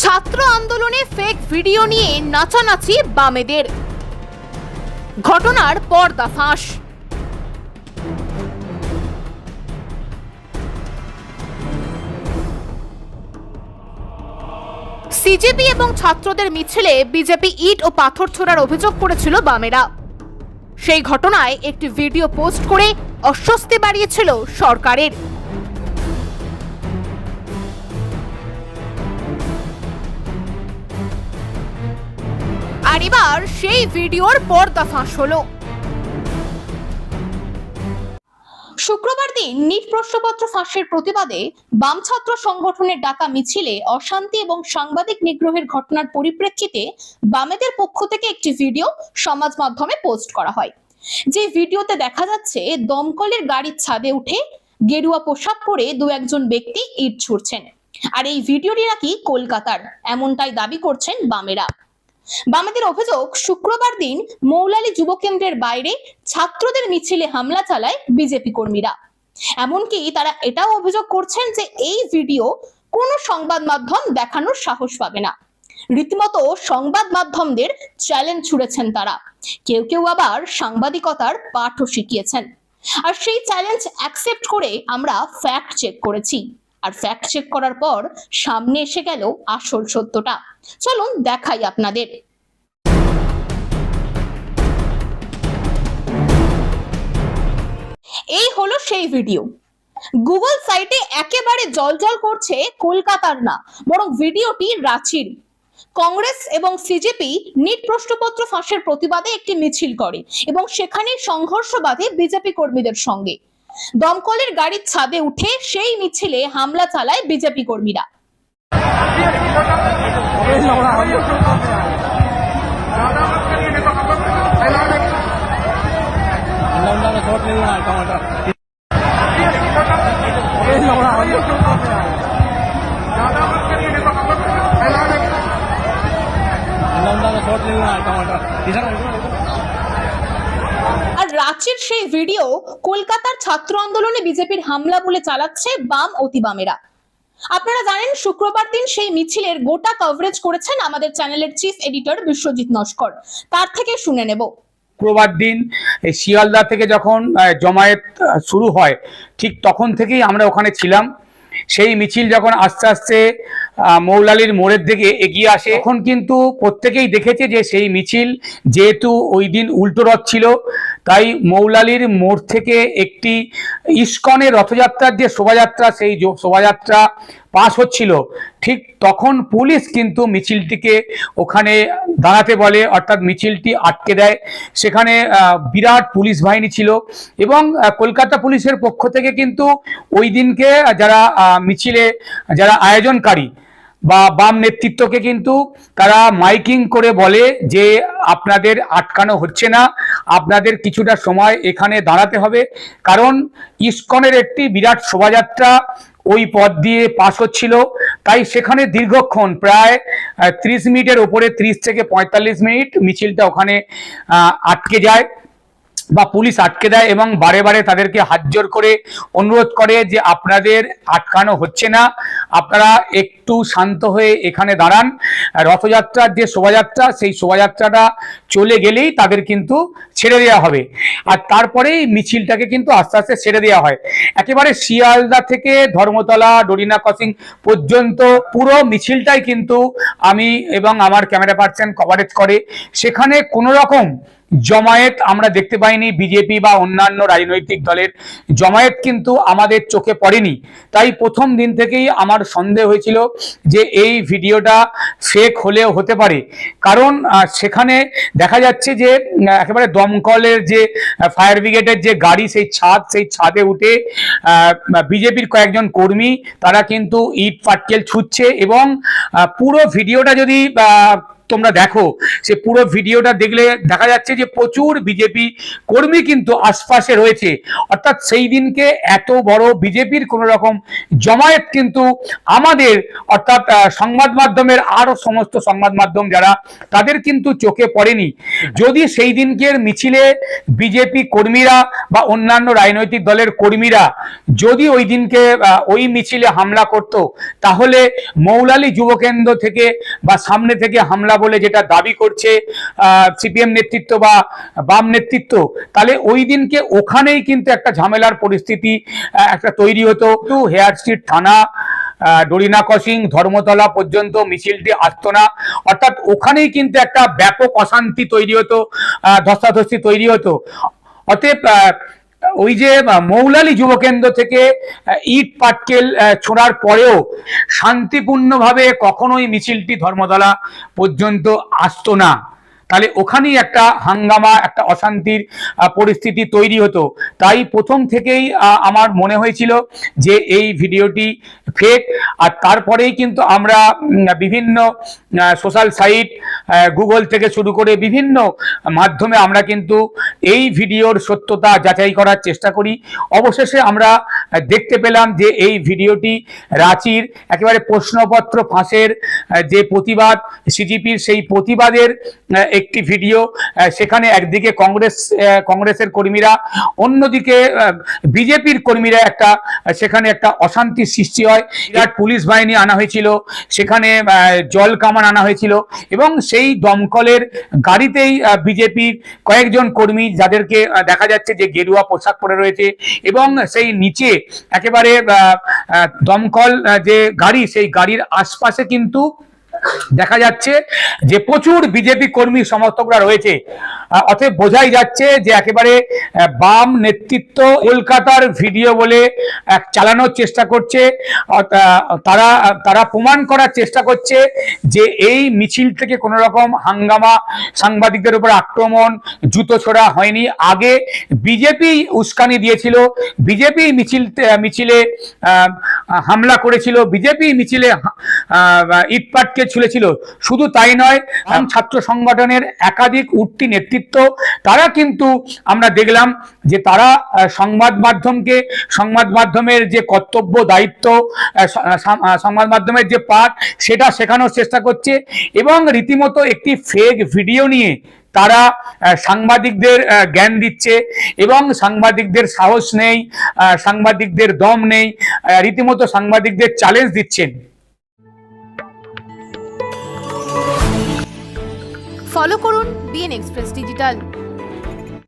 ছাত্র আন্দোলনে fake video নিয়ে নাচানাচি বামেদের, ঘটনার পর্দাফাঁস। সিজেপি এবং ছাত্রদের মিছিলে বিজেপি ইট ও পাথর ছোড়ার অভিযোগ করেছিল বামেরা। সেই ঘটনায় একটি ভিডিও পোস্ট করে অস্বস্তি বাড়িয়েছিল সরকারের। আর এবার সেই ভিডিওর পর্দাফাঁস হলো। শুক্রবার দিন নিট প্রশ্নপত্র ফাঁসের প্রতিবাদে বাম ছাত্র সংগঠনের ডাকা মিছিলে অশান্তি এবং সাংবাদিক নিগ্রহের ঘটনার পরিপ্রেক্ষিতে বামেদের পক্ষ থেকে একটি ভিডিও সমাজ মাধ্যমে পোস্ট করা হয়। যে ভিডিওতে দেখা যাচ্ছে দমকলের গাড়ির ছাদে উঠে গেরুয়া পোশাক পরে দু একজন ব্যক্তি ইট ছুড়ছেন। আর এই ভিডিওটি নাকি কলকাতার, এমনটাই দাবি করছেন বামেরা। বামেদের অভিযোগ, শুক্রবার দিন মৌলালী যুব কেন্দ্রের বাইরে ছাত্রদের মিছিলে হামলা চালায় বিজেপি কর্মীরা। এমনকি তারা এটাও অভিযোগ করছেন যে এই ভিডিও কোনো সংবাদ মাধ্যম দেখানোর সাহস পাবে না। রীতিমতো সংবাদ মাধ্যমদের চ্যালেঞ্জ ছুড়েছেন তারা। কেউ কেউ আবার সাংবাদিকতার পাঠও শিখিয়েছেন। আর সেই চ্যালেঞ্জ অ্যাকসেপ্ট করে আমরা ফ্যাক্ট চেক করেছি। আর ফ্যাক্ট চেক করার পর সামনে এসে গেল আসল সত্যটা। চলুন দেখাই আপনাদের। এই হলো সেই ভিডিও। গুগল সাইটে একেবারে জলজল করছে কলকাতার না, বরং ভিডিওটি রাঁচির। কংগ্রেস এবং সিজেপি নিট প্রশ্নপত্র ফাঁসের প্রতিবাদে একটি মিছিল করে এবং সেখানে সংঘর্ষ বাধে বিজেপি কর্মীদের সঙ্গে। দমকলের গাড়ির ছাদে উঠে সেই মিছিলে হামলা চালায় বিজেপি কর্মীরা। আর রাঁচির সেই ভিডিও কলকাতার ছাত্র আন্দোলনে বিজেপির হামলা বলে চালাচ্ছে বাম অতিবামেরা। আপনারা জানেন, শুক্রবার দিন সেই মিছিলের গোটা কভারেজ করেছেন আমাদের চ্যানেলের চিফ এডিটর বিশ্বজিৎ নস্কর। তার থেকে শুনে নেব। শুক্রবার দিন এই শিয়ালদা থেকে যখন জমায়েত শুরু হয়, ঠিক তখন থেকেই আমরা ওখানে ছিলাম। সেই মিছিল যখন আস্তে আস্তে মৌলালীর মোড়ের দিকে এগিয়ে আসে, তখন কিন্তু প্রত্যেকেই দেখেছে যে সেই মিছিল, যেহেতু ওই দিন উল্টো রথ ছিল, তাই মৌলালীর মোড় থেকে একটি ইস্কনের রথযাত্রার যে শোভাযাত্রা, সেই শোভাযাত্রা পাস হচ্ছিল, ঠিক তখন পুলিশ কিন্তু মিছিলটিকে ওখানে দাঁড়াতে বলে, অর্থাৎ মিছিলটি আটকে দেয়। সেখানে বিরাট পুলিশ বাহিনী ছিল এবং কলকাতা পুলিশের পক্ষ থেকে কিন্তু ওই দিনকে যারা মিছিলে যারা আয়োজনকারী বা বাম নেতৃত্বকে কিন্তু তারা মাইকিং করে বলে যে আপনাদের আটকানো হচ্ছে না, আপনাদের কিছুটা সময় এখানে দাঁড়াতে হবে, কারণ ইস্কনের একটি বিরাট শোভাযাত্রা ওই পথ দিয়ে পাস হচ্ছিল। তাই সেখানে দীর্ঘক্ষণ প্রায় 30 মিনিটের উপরে, 30 থেকে 45 মিনিট মিছিলটা ওখানে আটকে যায় বা পুলিশ আটকে দেয় এবং বারে বারে তাদেরকে হাতজোড় করে অনুরোধ করে যে আপনাদের আটকানো হচ্ছে না, আপনারা একটু শান্ত হয়ে এখানে দাঁড়ান, রথযাত্রার যে শোভাযাত্রা, সেই শোভাযাত্রাটা চলে গেলেই তাদের কিন্তু ছেড়ে দেওয়া হবে। আর তারপরেই মিছিলটাকে কিন্তু আস্তে আস্তে ছেড়ে দেওয়া হয়। একেবারে শিয়ালদা থেকে ধর্মতলা ডরিনা ক্রসিং পর্যন্ত পুরো মিছিলটাই কিন্তু আমি এবং আমার ক্যামেরা পার্সন কভারেজ করে। সেখানে কোনো রকম জমায়েত আমরা দেখতে পাইনি, বিজেপি বা অন্যান্য রাজনৈতিক দলের জমায়েত কিন্তু আমাদের চোখে পড়েনি। তাই প্রথম দিন থেকেই আমার সন্দেহ হয়েছিল যে এই ভিডিওটা ফেক হলেও হতে পারে, কারণ সেখানে দেখা যাচ্ছে যে একেবারে দমকলের যে ফায়ার ব্রিগেডের যে গাড়ি, সেই ছাদে উঠে বিজেপির কয়েকজন কর্মী তারা কিন্তু ইট পাটকেল ছুটছে এবং পুরো ভিডিওটা যদি তোমরা দেখো, সে পুরো ভিডিওটা দেখলে দেখা যাচ্ছে যে প্রচুর বিজেপি কর্মী কিন্তু আশপাশে রয়েছে। অর্থাৎ সেই দিনকে এত বড় বিজেপির কোন রকম জমায়েত কিন্তু আমাদের অর্থাৎ সংবাদ মাধ্যমের আরো সমস্ত সংবাদ মাধ্যম যারা, তাদের কিন্তু চোখে পড়েনি। যদি সেই দিনকের মিছিলে বিজেপি কর্মীরা বা অন্যান্য রাজনৈতিক দলের কর্মীরা যদি ওই দিনকে ওই মিছিলে হামলা করত, তাহলে মৌলালী যুবকেন্দ্র থেকে বা সামনে থেকে হামলা বলে যেটা দাবি করছে সিপিএম নেতৃত্ব বা বাম নেতৃত্ব, তাহলে ওই দিনকে ওখানেই কিন্তু একটা ঝামেলার পরিস্থিতি একটা তৈরি হতো। হেয়ার স্ট্রিট থানা, ডরিনা ক্রসিং, ধর্মতলা পর্যন্ত মিছিলটি আসতো না। অর্থাৎ ওখানেই কিন্তু একটা ব্যাপক অশান্তি তৈরি হতো, ধস্তাধস্তি তৈরি হতো। অতএব ওই যে মৌলালী যুবকেন্দ্র থেকে ইট পাটকেল ছোড়ার পরেও শান্তিপূর্ণভাবে কখনোই মিছিলটি ধর্মতলা পর্যন্ত আসতো না, তাহলে ওখানেই একটা হাঙ্গামা, একটা অশান্তির পরিস্থিতি তৈরি হতো। তাই প্রথম থেকেই আমার মনে হয়েছিল যে এই ভিডিওটি ফেক। আর তারপরেই কিন্তু আমরা বিভিন্ন সোশ্যাল সাইট, গুগল থেকে শুরু করে বিভিন্ন মাধ্যমে আমরা কিন্তু এই ভিডিওর সত্যতা যাচাই করার চেষ্টা করি। অবশেষে আমরা দেখতে পেলাম যে এই ভিডিওটি রাঁচির একেবারে প্রশ্নপত্র ফাঁসের যে প্রতিবাদ, সিজিপির সেই প্রতিবাদের একটি ভিডিও। সেখানে একদিকে কংগ্রেসের কর্মীরা, অন্যদিকে বিজেপির কর্মীরা সেখানে একটা অশান্তির সৃষ্টি হয়। বিরাট পুলিশ বাহিনী আনা হয়েছিল, সেখানে জল কামান আনা হয়েছিল এবং সেই দমকলের গাড়িতেই বিজেপির কয়েকজন কর্মী, যাদেরকে দেখা যাচ্ছে যে গেরুয়া পোশাক পরে রয়েছে, এবং সেই নিচে একেবারে দমকল যে গাড়ি, সেই গাড়ির আশপাশে কিন্তু দেখা যাচ্ছে যে প্রচুর বিজেপি কর্মী সমর্থকরা রয়েছে। অতএব বোঝাই যাচ্ছে যে একেবারে বাম নেতৃত্ব কলকাতার ভিডিও বলে চালানোর চেষ্টা করছে। তারা প্রমাণ করার চেষ্টা করছে যে এই মিছিল থেকে কোনো রকম হাঙ্গামা, সাংবাদিকদের উপর আক্রমণ, জুতো ছোড়া হয়নি। আগে বিজেপি উস্কানি দিয়েছিল, বিজেপি মিছিলে হামলা করেছিল, বিজেপি মিছিলে ইটপাটকে ছুলেছিল। শুধু তাই নয়, ছাত্র সংগঠনের একাধিক উঠতি নেতৃত্ব, তারা কিন্তু আমরা দেখলাম যে তারা সংবাদ মাধ্যমের যে কর্তব্য, দায়িত্ব, সংবাদ মাধ্যমের যে পাঠ, সেটা শেখানোর চেষ্টা করছে এবং রীতিমতো একটি ফেক ভিডিও নিয়ে তারা সাংবাদিকদের জ্ঞান দিচ্ছে এবং সাংবাদিকদের সাহস নেই, সাংবাদিকদের দম নেই, রীতিমতো সাংবাদিকদের চ্যালেঞ্জ দিচ্ছেন। ফলো করুন বিএন এক্সপ্রেস ডিজিটাল।